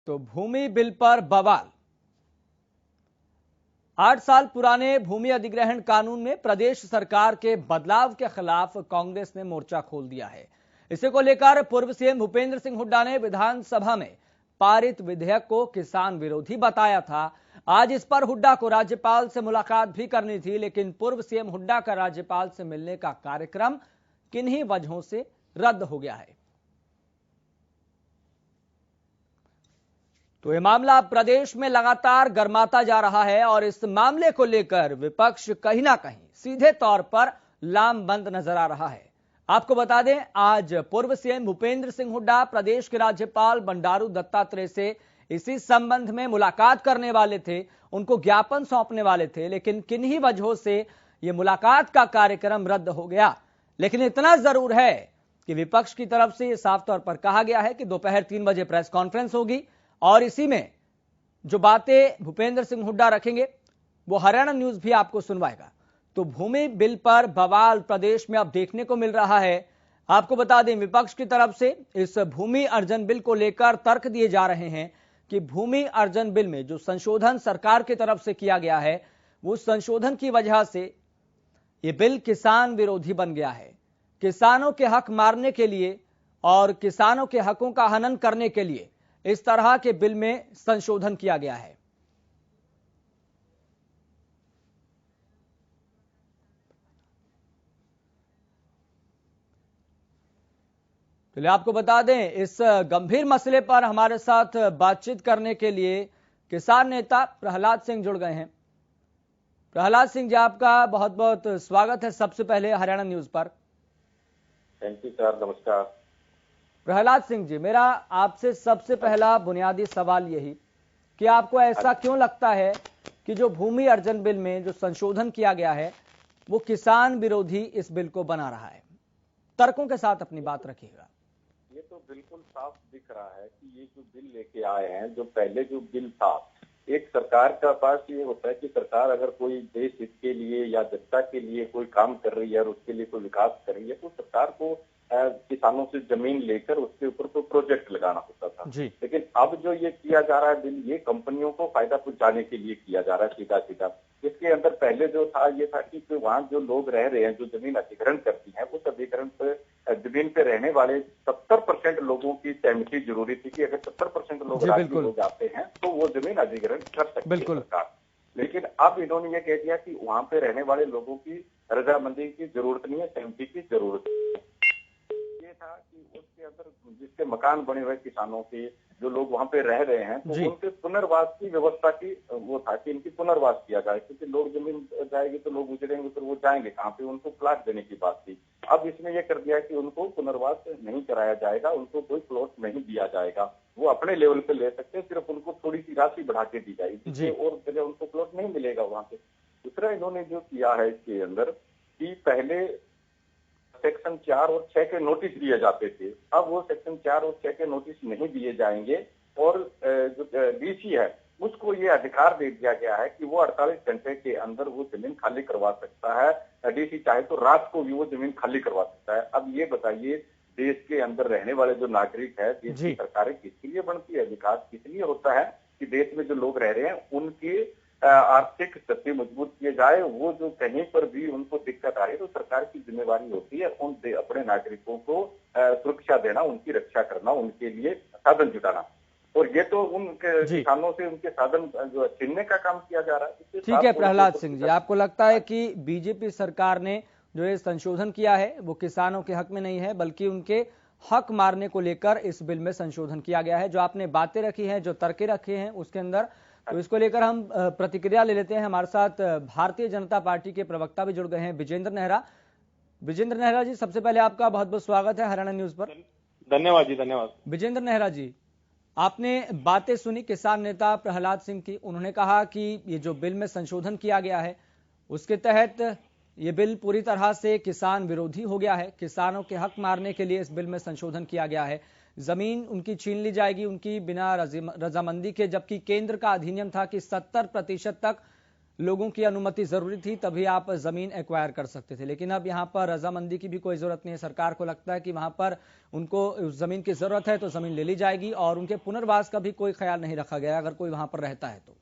तो भूमि बिल पर बवाल। 8 साल पुराने भूमि अधिग्रहण कानून में प्रदेश सरकार के बदलाव के खिलाफ कांग्रेस ने मोर्चा खोल दिया है। इसे को लेकर पूर्व सीएम भूपेंद्र सिंह हुड्डा ने विधानसभा में पारित विधेयक को किसान विरोधी बताया था। आज इस पर हुड्डा को राज्यपाल से मुलाकात भी करनी थी, लेकिन पूर्व सीएम हुड्डा का राज्यपाल से मिलने का कार्यक्रम किन्हीं वजहों से रद्द हो गया है। तो यह मामला प्रदेश में लगातार गर्माता जा रहा है और इस मामले को लेकर विपक्ष कहीं ना कहीं सीधे तौर पर लामबंद नजर आ रहा है। आपको बता दें, आज पूर्व सीएम भूपेंद्र सिंह हुड्डा प्रदेश के राज्यपाल बंडारू दत्तात्रेय से इसी संबंध में मुलाकात करने वाले थे, उनको ज्ञापन सौंपने वाले थे, लेकिन किन्हीं वजहों से यह मुलाकात का कार्यक्रम रद्द हो गया। लेकिन इतना जरूर है कि विपक्ष की तरफ से यह साफ तौर पर कहा गया है कि दोपहर 3 बजे प्रेस कॉन्फ्रेंस होगी और इसी में जो बातें भूपेंद्र सिंह हुड्डा रखेंगे वो हरियाणा न्यूज भी आपको सुनवाएगा। तो भूमि बिल पर बवाल प्रदेश में अब देखने को मिल रहा है। आपको बता दें, विपक्ष की तरफ से इस भूमि अर्जन बिल को लेकर तर्क दिए जा रहे हैं कि भूमि अर्जन बिल में जो संशोधन सरकार की तरफ से किया गया है, वो संशोधन की वजह से ये बिल किसान विरोधी बन गया है। किसानों के हक मारने के लिए और किसानों के हकों का हनन करने के लिए इस तरह के बिल में संशोधन किया गया है। चलिए आपको बता दें, इस गंभीर मसले पर हमारे साथ बातचीत करने के लिए किसान नेता प्रहलाद सिंह जुड़ गए हैं। प्रहलाद सिंह जी, आपका बहुत बहुत स्वागत है सबसे पहले हरियाणा न्यूज पर। थैंक यू सर, नमस्कार। प्रहलाद सिंह जी, मेरा आपसे सबसे पहला बुनियादी सवाल यही कि आपको ऐसा क्यों लगता है कि जो भूमि अर्जन बिल में जो संशोधन किया गया है वो किसान विरोधी इस बिल को बना रहा है? तर्कों के साथ अपनी बात रखिएगा। ये तो बिल्कुल साफ दिख रहा है कि ये जो बिल लेके आए हैं, जो पहले जो बिल था, एक सरकार का पास ये होता है कि सरकार अगर कोई देश हित के लिए या जनता के लिए कोई काम कर रही है और उसके लिए कोई विकास कर रही है तो सरकार को किसानों से जमीन लेकर उसके ऊपर तो प्रोजेक्ट लगाना होता था। लेकिन अब जो ये किया जा रहा है बिल, ये कंपनियों को फायदा पहुंचाने के लिए किया जा रहा है सीधा सीधा। इसके अंदर पहले जो था ये था कि वहाँ जो लोग रह रहे हैं, जो जमीन अधिग्रहण करती है, उस अधिग्रहण पर जमीन पे रहने वाले 70% लोगों की सहमति जरूरी थी कि अगर 70% लोग राजी हो जाते हैं तो वो जमीन अधिग्रहण कर सकती है सरकार। लेकिन अब इन्होंने ये कह दिया कि वहाँ पे रहने वाले लोगों की रजामंदी की जरूरत नहीं है, सहमति की जरूरत है। ये था कि उसके अंदर जिसके मकान बने हुए किसानों के, जो लोग वहाँ पे रह रहे हैं, तो उनके पुनर्वास की व्यवस्था की वो था कि इनकी पुनर्वास किया जाए, क्योंकि लोग जमीन जाएगी तो लोग उजड़ेंगे, फिर वो जाएंगे कहाँ पे, उनको प्लाट देने की बात थी। अब इसमें यह कर दिया कि उनको पुनर्वास नहीं कराया जाएगा, उनको कोई प्लॉट नहीं दिया जाएगा, वो अपने लेवल पे ले सकते हैं, सिर्फ उनको थोड़ी सी राशि बढ़ा के दी जाएगी और जगह उनको प्लॉट नहीं मिलेगा वहाँ पे। दूसरा इन्होंने जो किया है इसके अंदर कि पहले सेक्शन 4 और 6 के नोटिस दिए जाते थे, अब वो सेक्शन 4 और 6 के नोटिस नहीं दिए जाएंगे और जो डीसी है उसको ये अधिकार दे दिया गया है कि वो 48 घंटे के अंदर वो जमीन खाली करवा सकता है। डीसी चाहे तो रात को भी वो जमीन खाली करवा सकता है। अब ये बताइए, देश के अंदर रहने वाले जो नागरिक है, देश की सरकारें किसके लिए बनती है, विकास किस लिए होता है कि देश में जो लोग रह रहे हैं उनकी आर्थिक स्थिति मजबूत किए जाए। वो जो कहीं पर भी उनको दिक्कत आ रही है तो सरकार की जिम्मेवारी होती है उन अपने नागरिकों को सुरक्षा देना, उनकी रक्षा करना, उनके लिए साधन जुटाना। और ये तो उनके किसानों से उनके साधन जो छीनने का काम किया जा रहा है। ठीक है प्रहलाद सिंह जी, आपको लगता है कि बीजेपी सरकार ने जो ये संशोधन किया है वो किसानों के हक में नहीं है, बल्कि उनके हक मारने को लेकर इस बिल में संशोधन किया गया है? जो आपने बातें रखी हैं, जो तर्क रखे हैं उसके अंदर, तो इसको लेकर हम प्रतिक्रिया ले लेते हैं। हमारे साथ भारतीय जनता पार्टी के प्रवक्ता भी जुड़ गए हैं, विजेंद्र नेहरा। विजेंद्र नेहरा जी, सबसे पहले आपका बहुत बहुत स्वागत है हरियाणा न्यूज पर। धन्यवाद जी, धन्यवाद। विजेंद्र नेहरा जी, आपने बातें सुनी किसान नेता प्रहलाद सिंह की। उन्होंने कहा कि ये जो बिल में संशोधन किया गया है उसके तहत ये बिल पूरी तरह से किसान विरोधी हो गया है। किसानों के हक मारने के लिए इस बिल में संशोधन किया गया है। जमीन उनकी छीन ली जाएगी उनकी बिना रजामंदी के, जबकि केंद्र का अधिनियम था कि 70% तक लोगों की अनुमति जरूरी थी, तभी आप जमीन एक्वायर कर सकते थे। लेकिन अब यहाँ पर रजामंदी की भी कोई जरूरत नहीं है। सरकार को लगता है कि वहां पर उनको जमीन की जरूरत है तो जमीन ले ली जाएगी और उनके पुनर्वास का भी कोई ख्याल नहीं रखा गया अगर कोई वहां पर रहता है तो।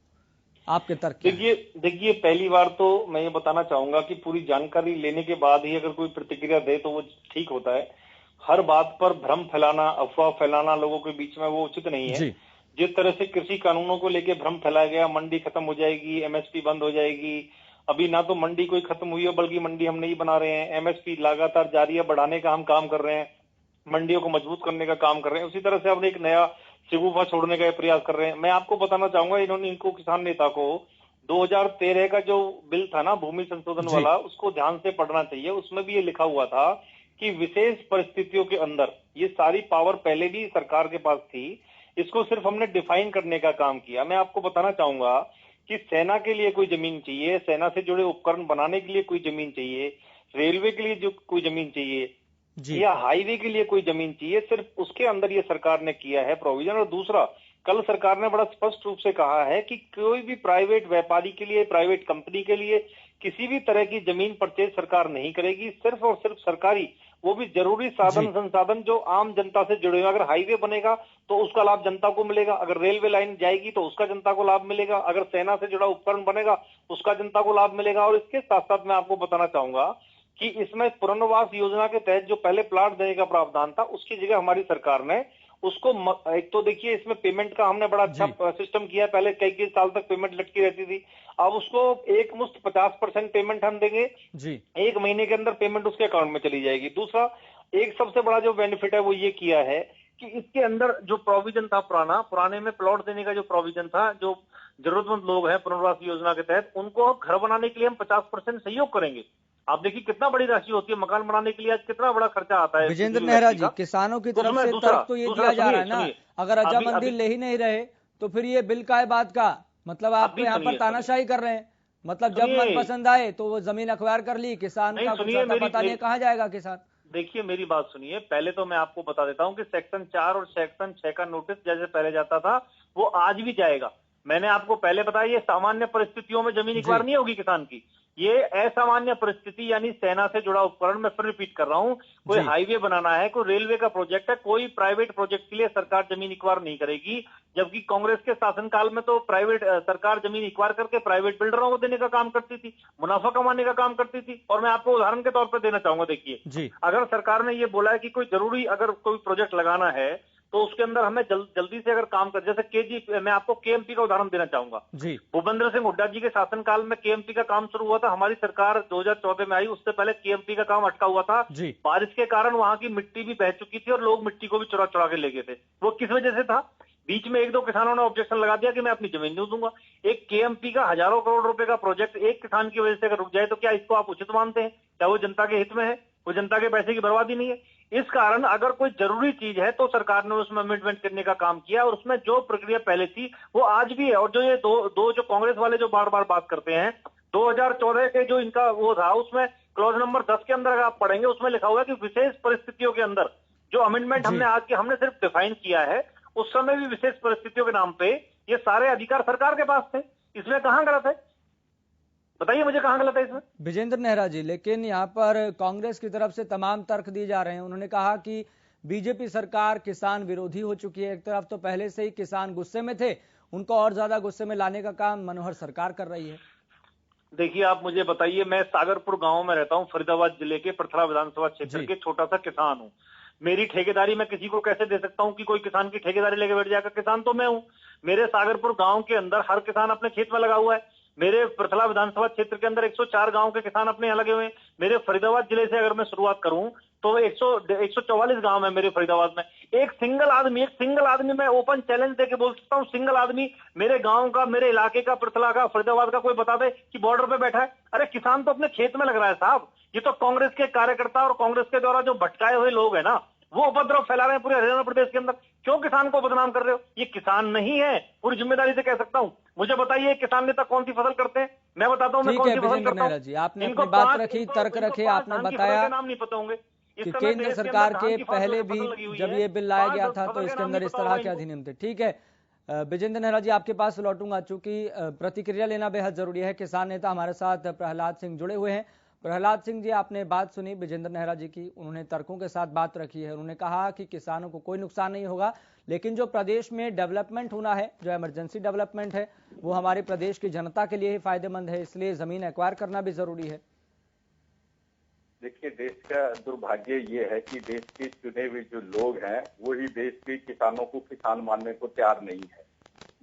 आपके तर्क क्या है? देखिए पहली बार तो मैं ये बताना चाहूंगा कि पूरी जानकारी लेने के बाद ही अगर कोई प्रतिक्रिया दे तो वो ठीक होता है। हर बात पर भ्रम फैलाना, अफवाह फैलाना लोगों के बीच में वो उचित नहीं है। जिस तरह से कृषि कानूनों को लेकर भ्रम फैलाया गया, मंडी खत्म हो जाएगी, एमएसपी बंद हो जाएगी, अभी ना तो मंडी कोई खत्म हुई है बल्कि मंडी हम नहीं बना रहे हैं। एमएसपी लगातार जारी है, बढ़ाने का हम काम कर रहे हैं, मंडियों को मजबूत करने का काम कर रहे हैं। उसी तरह से अब एक नया शगुफा छोड़ने का प्रयास कर रहे हैं। मैं आपको बताना चाहूंगा, इनको किसान नेता को 2013 का जो बिल था ना भूमि संशोधन वाला, उसको ध्यान से पढ़ना चाहिए। उसमें भी ये लिखा हुआ था कि विशेष परिस्थितियों के अंदर, ये सारी पावर पहले भी सरकार के पास थी, इसको सिर्फ हमने डिफाइन करने का काम किया। मैं आपको बताना चाहूंगा कि सेना के लिए कोई जमीन चाहिए, सेना से जुड़े उपकरण बनाने के लिए कोई जमीन चाहिए, रेलवे के लिए जो कोई जमीन चाहिए या हाईवे के लिए कोई जमीन चाहिए, सिर्फ उसके अंदर ये सरकार ने किया है प्रोविजन। और दूसरा, कल सरकार ने बड़ा स्पष्ट रूप से कहा है कि कोई भी प्राइवेट व्यापारी के लिए, प्राइवेट कंपनी के लिए किसी भी तरह की जमीन परचेज सरकार नहीं करेगी। सिर्फ और सिर्फ सरकारी, वो भी जरूरी साधन संसाधन जो आम जनता से जुड़े हुए। अगर हाईवे बनेगा तो उसका लाभ जनता को मिलेगा, अगर रेलवे लाइन जाएगी तो उसका जनता को लाभ मिलेगा, अगर सेना से जुड़ा उपकरण बनेगा उसका जनता को लाभ मिलेगा। और इसके साथ साथ मैं आपको बताना चाहूंगा कि इसमें पुनर्वास योजना के तहत जो पहले प्लाट देने का प्रावधान था, उसकी जगह हमारी सरकार ने उसको, एक तो देखिए इसमें पेमेंट का हमने बड़ा अच्छा सिस्टम किया। पहले कई कई साल तक पेमेंट लटकी रहती थी, अब उसको एक मुश्त 50% पेमेंट हम देंगे जी। 1 महीने के अंदर पेमेंट उसके अकाउंट में चली जाएगी। दूसरा, एक सबसे बड़ा जो बेनिफिट है वो ये किया है कि इसके अंदर जो प्रोविजन था पुराने में प्लॉट देने का जो प्रोविजन था, जो जरूरतमंद लोग हैं पुनर्वास योजना के तहत, उनको घर बनाने के लिए हम 50% सहयोग करेंगे। आप देखिए कितना बड़ी राशि होती है मकान बनाने के लिए, आज कितना बड़ा खर्चा आता है। विजेंद्र नेहरा जी, किसानों की तरफ से तर्क तो ये दिया जा रहा है ना, अगर रजामंदी ले ही नहीं रहे तो फिर ये बिल का है बात का मतलब आप यहाँ पर तानाशाही कर रहे हैं। मतलब जब मन पसंद आए तो वो जमीन अख्वायर कर ली, किसान का कुछ पता नहीं कहाँ जाएगा किसान। देखिए मेरी बात सुनिए, पहले तो मैं आपको बता देता हूं कि सेक्शन 4 और सेक्शन 6 का नोटिस जैसे पहले जाता था वो आज भी जाएगा। मैंने आपको पहले बताया ये सामान्य परिस्थितियों में जमीन एक्वायर नहीं होगी किसान की, ये असामान्य परिस्थिति यानी सेना से जुड़ा उपकरण, मैं फिर रिपीट कर रहा हूं, कोई हाईवे बनाना है, कोई रेलवे का प्रोजेक्ट है, कोई प्राइवेट प्रोजेक्ट के लिए सरकार जमीन एक्वायर नहीं करेगी। जबकि कांग्रेस के शासनकाल में तो प्राइवेट सरकार जमीन एक्वायर करके प्राइवेट बिल्डरों को देने का काम करती थी, मुनाफा कमाने का काम करती थी। और मैं आपको उदाहरण के तौर पर देना चाहूंगा, देखिए अगर सरकार ने ये बोला है कि कोई जरूरी अगर कोई प्रोजेक्ट लगाना है तो उसके अंदर हमें जल्दी से अगर काम कर, जैसे मैं आपको केएमपी का उदाहरण देना चाहूंगा जी। भूपेंद्र सिंह हुड्डा जी के शासनकाल में केएमपी का काम शुरू हुआ था, हमारी सरकार 2014 में आई, उससे पहले केएमपी का काम अटका हुआ था जी। बारिश के कारण वहां की मिट्टी भी बह चुकी थी और लोग मिट्टी को भी चुरा चुरा के ले गए थे। वो किस वजह से था? बीच में 1-2 किसानों ने ऑब्जेक्शन लगा दिया कि मैं अपनी जमीन नहीं दूंगा। एक केएमपी का हजारों करोड़ रुपए का प्रोजेक्ट एक किसान की वजह से अगर रुक जाए तो क्या इसको आप उचित मानते हैं? क्या वो जनता के हित में है? वो जनता के पैसे की बर्बादी नहीं है? इस कारण अगर कोई जरूरी चीज है तो सरकार ने उसमें अमेंडमेंट करने का काम किया और उसमें जो प्रक्रिया पहले थी वो आज भी है। और जो ये दो जो कांग्रेस वाले जो बार बार बात करते हैं, 2014 के जो इनका वो था उसमें क्लॉज नंबर 10 के अंदर अगर आप पढ़ेंगे उसमें लिखा हुआ है कि विशेष परिस्थितियों के अंदर जो अमेंडमेंट हमने सिर्फ डिफाइन किया है, उस समय भी विशेष परिस्थितियों के नाम पे ये सारे अधिकार सरकार के पास थे। इसमें कहां गलत है? बताइए मुझे कहां गलत है इसमें? विजेंद्र नेहरा जी, लेकिन यहाँ पर कांग्रेस की तरफ से तमाम तर्क दिए जा रहे हैं। उन्होंने कहा कि बीजेपी सरकार किसान विरोधी हो चुकी है। एक तरफ तो पहले से ही किसान गुस्से में थे, उनको और ज्यादा गुस्से में लाने का काम मनोहर सरकार कर रही है। देखिए आप मुझे बताइए, मैं सागरपुर गांव में रहता हूं, फरीदाबाद जिले के पृथला विधानसभा क्षेत्र के छोटा सा किसान हूं। मेरी ठेकेदारी मैं किसी को कैसे दे सकता हूं कि कोई किसान की ठेकेदारी लेके बैठ जाएगा? किसान तो मैं हूं। मेरे सागरपुर गांव के अंदर हर किसान अपने खेत में लगा हुआ है। मेरे पृथला विधानसभा क्षेत्र के अंदर 104 गांव के किसान अपने यहाँ लगे हुए हैं। मेरे फरीदाबाद जिले से अगर मैं शुरुआत करूं तो 144 गांव है मेरे फरीदाबाद में। एक सिंगल आदमी मैं ओपन चैलेंज देके बोल सकता हूं, सिंगल आदमी मेरे गांव का, मेरे इलाके का, पृथला का, फरीदाबाद का कोई बता दे कि बॉर्डर पे बैठा है। अरे किसान तो अपने खेत में लग रहा है साहब। ये तो कांग्रेस के कार्यकर्ता और कांग्रेस के द्वारा जो भटकाए हुए लोग है ना, वो उपद्रव फैला रहे हैं पूरे हरियाणा प्रदेश के अंदर। क्यों किसान को बदनाम कर रहे हो? ये किसान नहीं है, पूरी जिम्मेदारी से कह सकता हूं। मुझे बताइए किसान नेता कौन सी फसल करते हैं? मैं बताता हूं मैं कौन सी फसल करता हूं। जी, आपने अपनी बात रखी, तर्क रखे, आपने बताया नाम नहीं पता होंगे कि केंद्र सरकार के पहले भी जब ये बिल लाया गया था तो इसके अंदर इस तरह के अधिनियम थे। ठीक है, विजेंद्र नेहरा जी, आपके पास लौटूंगा, चूंकि प्रतिक्रिया लेना बेहद जरूरी है। किसान नेता हमारे साथ प्रहलाद सिंह जुड़े हुए हैं। प्रहलाद सिंह जी, आपने बात सुनी विजेंद्र नेहरा जी की, उन्होंने तर्कों के साथ बात रखी है। उन्होंने कहा कि किसानों को कोई नुकसान नहीं होगा, लेकिन जो प्रदेश में डेवलपमेंट होना है, जो इमरजेंसी डेवलपमेंट है, वो हमारे प्रदेश की जनता के लिए ही फायदेमंद है, इसलिए जमीन एक्वायर करना भी जरूरी है। देखिए, देश का दुर्भाग्य ये है कि देश के चुने हुए जो लोग हैं वो ही देश के किसानों को किसान मानने को तैयार नहीं है।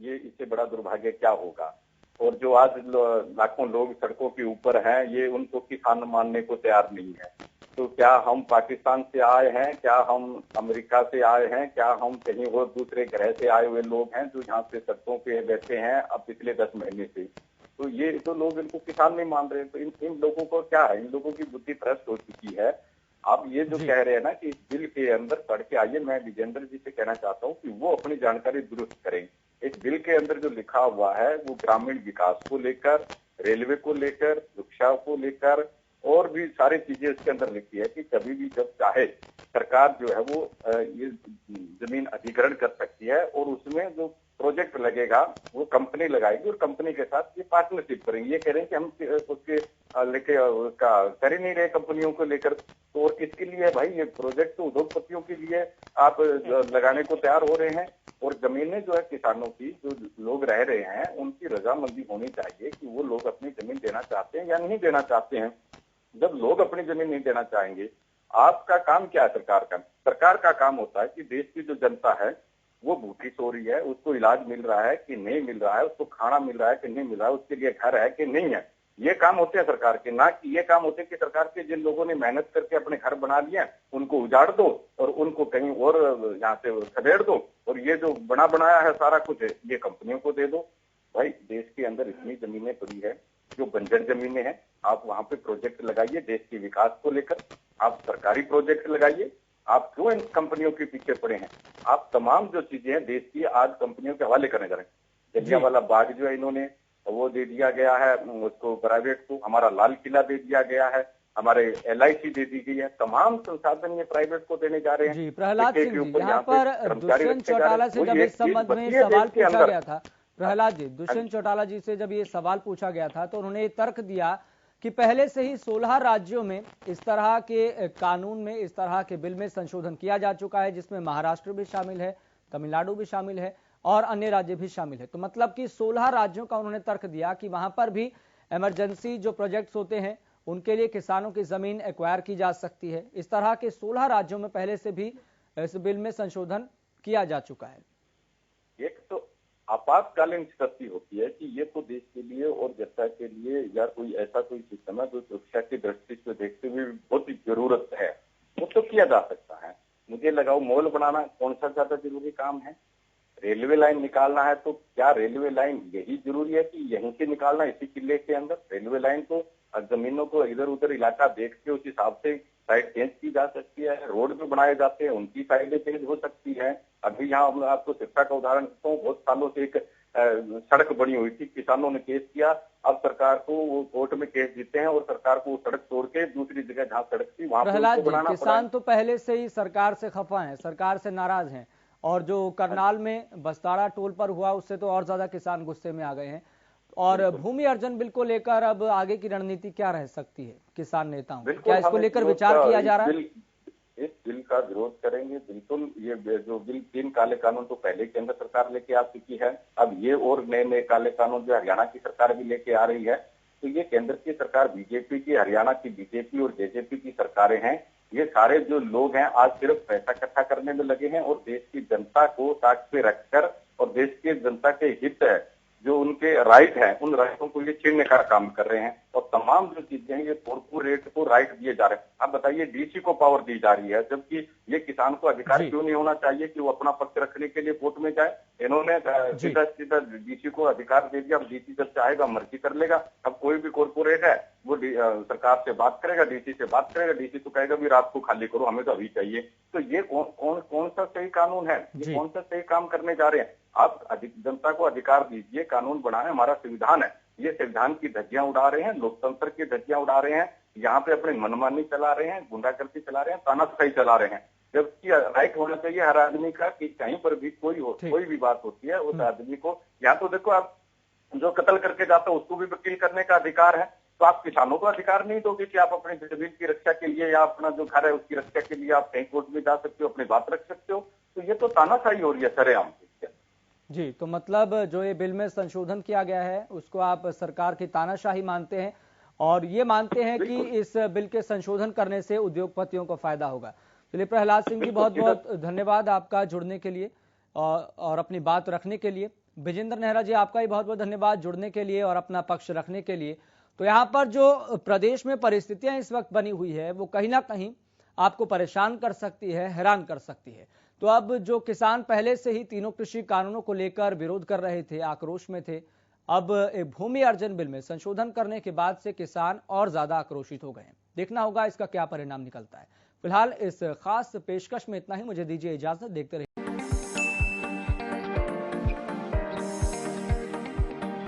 ये इससे बड़ा दुर्भाग्य क्या होगा। और जो आज लाखों लोग सड़कों के ऊपर हैं, ये उनको किसान मानने को तैयार नहीं है। तो क्या हम पाकिस्तान से आए हैं, क्या हम अमेरिका से आए हैं, क्या हम कहीं और दूसरे ग्रह से आए हुए लोग हैं जो यहाँ पे सड़कों पे बैठे हैं अब पिछले 10 महीने से। तो ये जो लोग इनको किसान नहीं मान रहे, तो इन लोगों को क्या है, इन लोगों की बुद्धि भ्रष्ट हो चुकी है। आप ये जो कह रहे हैं ना कि इस बिल के अंदर पढ़ के आइए, मैं विजेंद्र जी से कहना चाहता हूँ कि वो अपनी जानकारी दुरुस्त करें। इस बिल के अंदर जो लिखा हुआ है वो ग्रामीण विकास को लेकर, रेलवे को लेकर, शिक्षा को लेकर और भी सारी चीजें इसके अंदर लिखी है कि कभी भी जब चाहे सरकार जो है वो ये जमीन अधिग्रहण कर सकती है और उसमें जो प्रोजेक्ट लगेगा वो कंपनी लगाएगी और कंपनी के साथ ये पार्टनरशिप करेंगे। ये कह रहे हैं कि हम उसके लेके उसका कर ही नहीं रहे कंपनियों को लेकर, तो और किसके लिए है भाई ये प्रोजेक्ट? तो उद्योगपतियों के लिए आप लगाने को तैयार हो रहे हैं। और जमीनें जो है किसानों की, जो लोग रह रहे हैं, उनकी रजामंदी होनी चाहिए कि वो लोग अपनी जमीन देना चाहते हैं या नहीं देना चाहते हैं। जब लोग अपनी जमीन नहीं देना चाहेंगे, आपका काम क्या है? सरकार का काम होता है कि देश की जो जनता है वो भूखी सो रही है, उसको इलाज मिल रहा है कि नहीं मिल रहा है, उसको खाना मिल रहा है कि नहीं मिल रहा है, उसके लिए घर है कि नहीं है, ये काम होते हैं सरकार के। ना कि ये काम होते हैं कि सरकार के जिन लोगों ने मेहनत करके अपने घर बना लिए उनको उजाड़ दो और उनको कहीं और यहाँ से खदेड़ दो और ये जो बना बनाया है सारा कुछ ये कंपनियों को दे दो। भाई, देश के अंदर इतनी जमीनें पड़ी है जो बंजर जमीनें हैं, आप वहां पे प्रोजेक्ट लगाइए देश के विकास को लेकर, आप सरकारी प्रोजेक्ट लगाइए। आप क्यों इन कंपनियों के पीछे पड़े हैं? आप तमाम जो चीजें हैं देश की आज कंपनियों के हवाले करने जा रहे हैं। जलियांवाला बाग जो है इन्होंने वो दे दिया गया है उसको प्राइवेट को, हमारा लाल किला दे दिया गया है, हमारे LIC दे दी गई है, तमाम संसाधन ये प्राइवेट को देने जा रहे हैं। जी, प्रहलाद सिंह जी, यहाँ पर दुष्यंत चौटाला से जब इस संबंध में सवाल पूछा गया था, प्रहलाद जी, दुष्यंत चौटाला जी से जब ये सवाल पूछा गया था तो उन्होंने तर्क दिया कि पहले से ही 16 राज्यों में इस तरह के कानून में, इस तरह के बिल में संशोधन किया जा चुका है, जिसमें महाराष्ट्र भी शामिल है, तमिलनाडु भी शामिल है और अन्य राज्य भी शामिल है। तो मतलब कि 16 राज्यों का उन्होंने तर्क दिया कि वहां पर भी इमरजेंसी जो प्रोजेक्ट्स होते हैं उनके लिए किसानों की जमीन एक्वायर की जा सकती है। इस तरह के 16 राज्यों में पहले से भी इस बिल में संशोधन किया जा चुका है। एक तो आपातकालीन स्थिति होती है कि ये तो देश के लिए और जनता के लिए या कोई ऐसा कोई सिस्टम है जो सुरक्षा की दृष्टि से देखते हुए बहुत ही जरूरत है, वो तो किया जा सकता है। मुझे लगाओ मॉल बनाना कौन सा ज्यादा जरूरी काम है? रेलवे लाइन निकालना है तो क्या रेलवे लाइन यही जरूरी है कि यहीं से निकालना इसी किले के अंदर? रेलवे लाइन तो जमीनों को इधर उधर इलाका देख के उस हिसाब से साइड चेंज की जा सकती है। रोड भी बनाए जाते हैं, उनकी साइडें चेंज हो सकती है। अभी यहाँ आपको शिक्षा का उदाहरण देता हूँ, बहुत सालों से एक सड़क बनी हुई थी, किसानों ने केस किया, अब सरकार को वो कोर्ट में केस जीते हैं और सरकार को सड़क तोड़ के दूसरी जगह जहाँ सड़क थी वहां पर बनाना। किसान तो पहले से ही सरकार से खफा है, सरकार से नाराज हैं, और जो करनाल में बस्तारा टोल पर हुआ उससे तो और ज्यादा किसान गुस्से में आ गए हैं। और भूमि अर्जन बिल को लेकर अब आगे की रणनीति क्या रह सकती है किसान नेताओं? क्या इसको लेकर विचार किया जा रहा है? इस बिल का विरोध करेंगे बिल्कुल। ये जो बिल 3 काले कानून तो पहले केंद्र सरकार लेके आ चुकी है, अब ये और नए नए काले कानून जो हरियाणा की सरकार भी लेके आ रही है। तो ये केंद्र की सरकार बीजेपी की, हरियाणा की बीजेपी और जेजेपी की सरकारें हैं। ये सारे जो लोग हैं आज सिर्फ पैसा इकट्ठा करने में लगे हैं और देश की जनता को ताक पे रखकर और देश की जनता के हित है, जो उनके राइट है, उन राइटों को ये छीनने का काम कर रहे हैं। और तमाम जो चीजें हैं ये कॉर्पोरेट को राइट दिए जा रहे हैं। आप बताइए, डीसी को पावर दी जा रही है, जबकि ये किसान को अधिकार क्यों नहीं होना चाहिए कि वो अपना पक्ष रखने के लिए कोर्ट में जाए? इन्होंने सीधा सीधा डीसी को अधिकार दे दिया। अब डीसी जब चाहेगा मर्जी कर लेगा। अब कोई भी कॉर्पोरेट है वो सरकार से बात करेगा, डीसी से बात करेगा, डीसी तो कहेगा भी रात को खाली करो, हमें तो अभी चाहिए। तो ये कौन सा सही कानून है? ये कौन सा सही काम करने जा रहे हैं? आप जनता को अधिकार दीजिए, कानून बनाए, हमारा संविधान है। ये संविधान की धज्जियां उड़ा रहे हैं, लोकतंत्र की धज्जियां उड़ा रहे हैं, यहाँ पे अपनी मनमानी चला रहे हैं, गुंडागर्दी चला रहे हैं, तानाशाही चला रहे हैं। जबकि राइट होना चाहिए हर आदमी का कि कहीं पर भी कोई भी बात होती है उस आदमी को, यहाँ तो देखो आप जो कत्ल करके जाता है उसको भी वकील करने का अधिकार है, तो आप किसानों को अधिकार नहीं दोगे कि आप अपनी जमीन की रक्षा के लिए या अपना जो घर है उसकी रक्षा के लिए आप कहीं कोर्ट में जा सकते हो, अपनी बात रख सकते हो। तो ये तो तानाशाही हो रही है सरेआम। जी, तो मतलब जो ये बिल में संशोधन किया गया है उसको आप सरकार की तानाशाही मानते हैं और ये मानते हैं कि इस बिल के संशोधन करने से उद्योगपतियों को फायदा होगा। चलिए प्रहलाद सिंह जी, बहुत बहुत धन्यवाद आपका जुड़ने के लिए और अपनी बात रखने के लिए। विजेंद्र नेहरा जी, आपका भी बहुत बहुत धन्यवाद जुड़ने के लिए और अपना पक्ष रखने के लिए। तो यहाँ पर जो प्रदेश में परिस्थितियां इस वक्त बनी हुई है वो कहीं ना कहीं आपको परेशान कर सकती है, हैरान कर सकती है। तो अब जो किसान पहले से ही तीनों कृषि कानूनों को लेकर विरोध कर रहे थे, आक्रोश में थे, अब एक भूमि अर्जन बिल में संशोधन करने के बाद से किसान और ज्यादा आक्रोशित हो गए हैं। देखना होगा इसका क्या परिणाम निकलता है। फिलहाल इस खास पेशकश में इतना ही। मुझे दीजिए इजाजत, देखते रहिए।